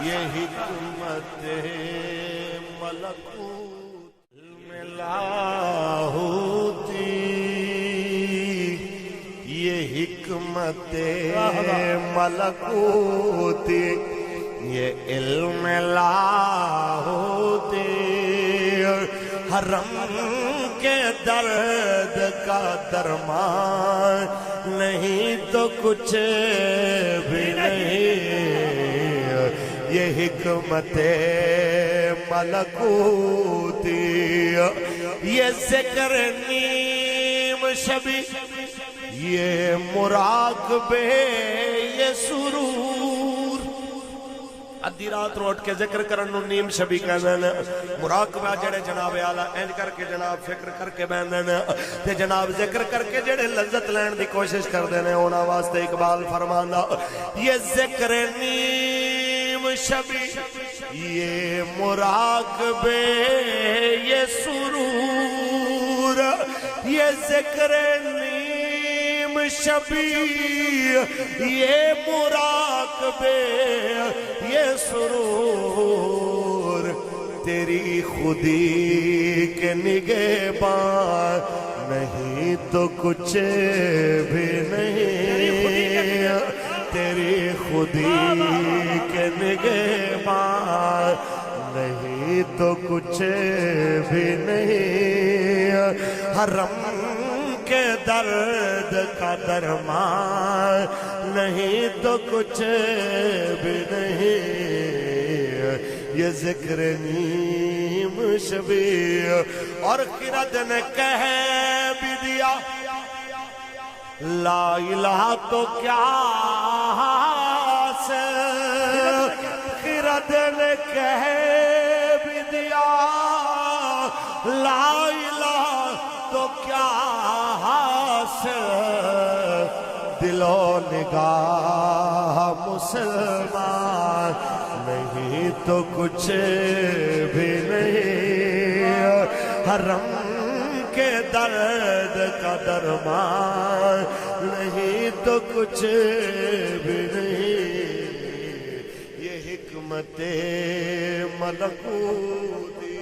یہ حکمت ملکوت میں لاہوتی، یہ حکمت ملکوتی، یہ علم لاہوتی، حرم کے درد کا درمان نہیں تو کچھ بھی نہیں، یہ حکمت ملکوتی، یہ ذکر نیم شبی، یہ مراقبے، یہ سرور، ادھی رات روٹ کے ذکر کرنو نیم شبی کہندن، مراقبہ جڑے جناب اعلیٰ اینج کر کے جناب فکر کر کے بیندن تے جناب ذکر کر کے جڑے لذت لین دی کوشش کر دینے اونا واسطے اقبال فرمانا، یہ ذکر نیم شبی، یہ مراقبے، یہ سرور، یہ ذکر نیم شبی، یہ مراقبے، یہ سرور، تیری خودی کے نگہبان نہیں تو کچھ بھی نہیں، تیری خودی کے نگہبان نہیں تو کچھ بھی نہیں، حرم کے درد کا درمان نہیں تو کچھ بھی نہیں، یہ ذکر نیم شبی، اور خرد نے کہہ بھی دیا لا الہ تو کیا سے، خرد نے کہہ بھی دیا لا الہ تو کیا سے، دل و نگاہ مسلمان نہیں تو کچھ بھی نہیں، حرم کے درد کا درمان نہیں تو کچھ بھی نہیں، یہ حکمت ملکوتی۔